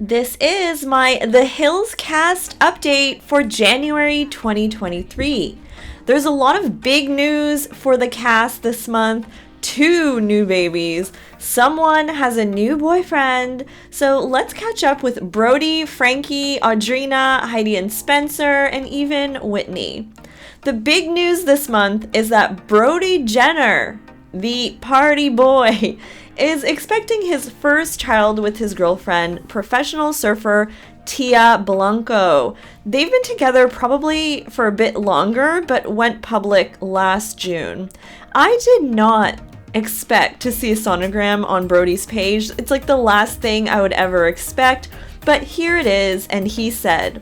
This is my The Hills cast update for January 2023. There's a lot of big news for the cast this month. 2 new babies. Someone has a new boyfriend. So let's catch up with Brody, Frankie, Audrina, Heidi and Spencer, and even Whitney. The big news this month is that Brody Jenner, the party boy, is expecting his first child with his girlfriend, professional surfer Tia Blanco. They've been together probably for a bit longer, but went public last June. I did not expect to see a sonogram on Brody's page. It's like the last thing I would ever expect, but here it is, and he said,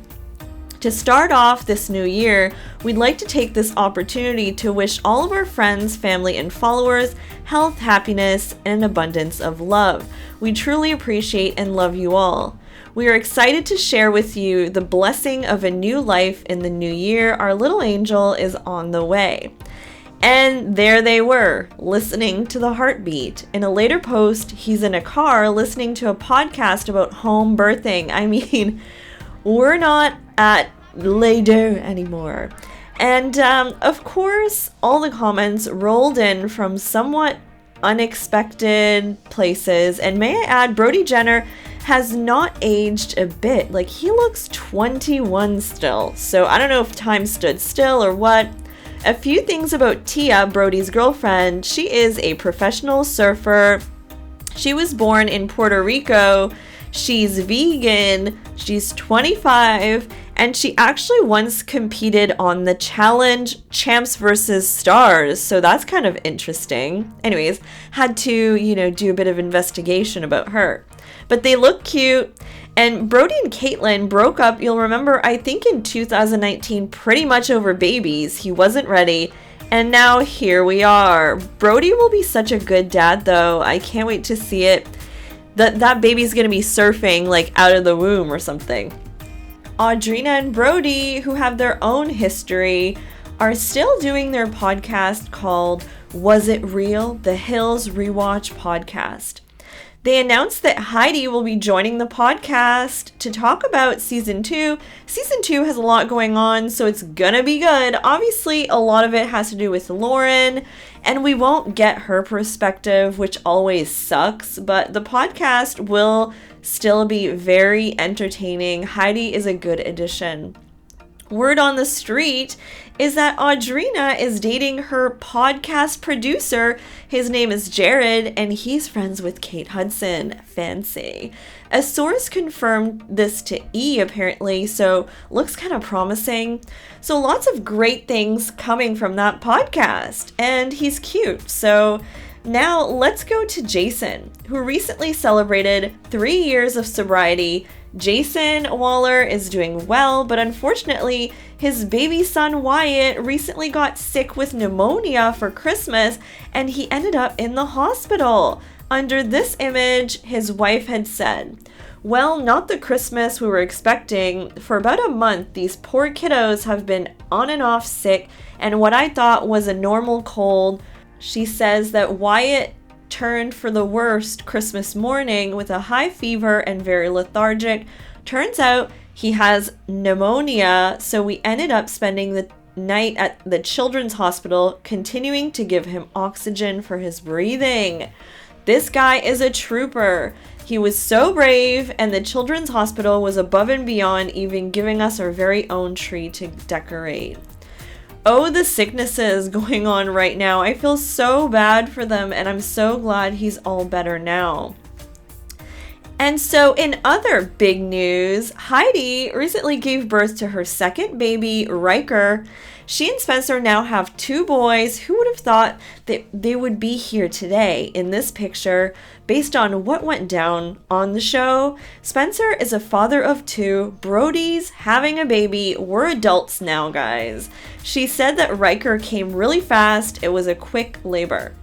"To start off this new year, we'd like to take this opportunity to wish all of our friends, family, and followers health, happiness, and an abundance of love. We truly appreciate and love you all. We are excited to share with you the blessing of a new life in the new year. Our little angel is on the way." And there they were, listening to the heartbeat. In a later post, he's in a car listening to a podcast about home birthing. I mean, we're not at Les Deux anymore. And of course, all the comments rolled in from somewhat unexpected places. And may I add, Brody Jenner has not aged a bit. Like, he looks 21 still. So I don't know if time stood still or what. A few things about Tia, Brody's girlfriend. She is a professional surfer. She was born in Puerto Rico. She's vegan. She's 25. And she actually once competed on the challenge Champs vs. Stars. So that's kind of interesting. Anyways, had to, do a bit of investigation about her. But they look cute. And Brody and Caitlin broke up, you'll remember, I think in 2019, pretty much over babies. He wasn't ready. And now here we are. Brody will be such a good dad, though. I can't wait to see it. That baby's going to be surfing, like, out of the womb or something. Audrina and Brody, who have their own history, are still doing their podcast called Was It Real? The Hills Rewatch podcast. They announced that Heidi will be joining the podcast to talk about season 2. Season 2 has a lot going on, so it's gonna be good. Obviously, a lot of it has to do with Lauren, and we won't get her perspective, which always sucks, but the podcast will still be very entertaining. Heidi is a good addition. Word on the street is that Audrina is dating her podcast producer. His name is Jared, and he's friends with Kate Hudson. Fancy. A source confirmed this to E! Apparently, so looks kind of promising. So lots of great things coming from that podcast, and he's cute. So now let's go to Jason, who recently celebrated 3 years of sobriety. Jason Waller is doing well, but unfortunately, his baby son Wyatt recently got sick with pneumonia for Christmas, and he ended up in the hospital. Under this image, his wife had said, "Well, not the Christmas we were expecting. For about a month, these poor kiddos have been on and off sick, and what I thought was a normal cold." She says that Wyatt turned for the worst Christmas morning with a high fever and very lethargic. Turns out he has pneumonia, so we ended up spending the night at the children's hospital, continuing to give him oxygen for his breathing. This guy is a trooper. He was so brave, and the children's hospital was above and beyond, even giving us our very own tree to decorate. Oh, the sicknesses going on right now. I feel so bad for them, and I'm so glad he's all better now. And so in other big news, Heidi recently gave birth to her second baby, Riker. She and Spencer now have 2 boys. Who would have thought that they would be here today in this picture based on what went down on the show? Spencer is a father of 2. Brody's having a baby. We're adults now, guys. She said that Riker came really fast. It was a quick labor.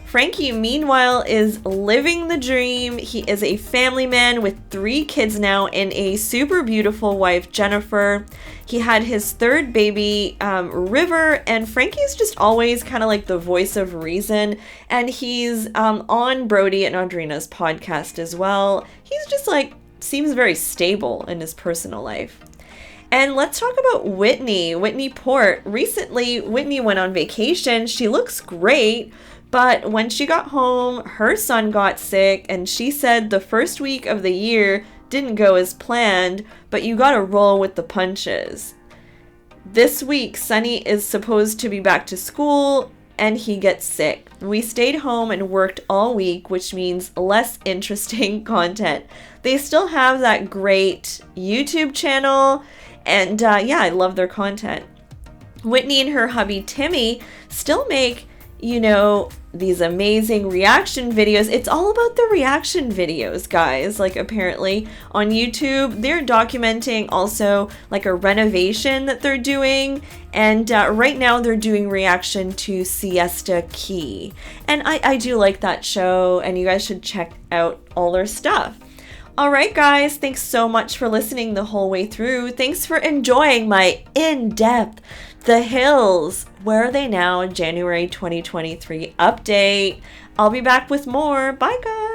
Frankie, meanwhile, is living the dream. He is a family man with 3 kids now and a super beautiful wife, Jennifer. He had his 3rd baby, River, and Frankie's just always kind of like the voice of reason, and he's on Brody and Audrina's podcast as well. He's just like seems very stable in his personal life. And let's talk about Whitney Port. Recently, Whitney went on vacation. She looks great, but when she got home, her son got sick, and she said the first week of the year didn't go as planned, but you gotta roll with the punches. This week, Sonny is supposed to be back to school, and he gets sick. We stayed home and worked all week, which means less interesting content. They still have that great YouTube channel, and yeah, I love their content. Whitney and her hubby Timmy still make, these amazing reaction videos. It's all about the reaction videos, guys. Like, apparently on YouTube, they're documenting also like a renovation that they're doing. And right now they're doing reaction to Siesta Key. And I do like that show, and you guys should check out all their stuff. All right, guys, thanks so much for listening the whole way through. Thanks for enjoying my in-depth The Hills. Where are they now? January 2023 update. I'll be back with more. Bye, guys.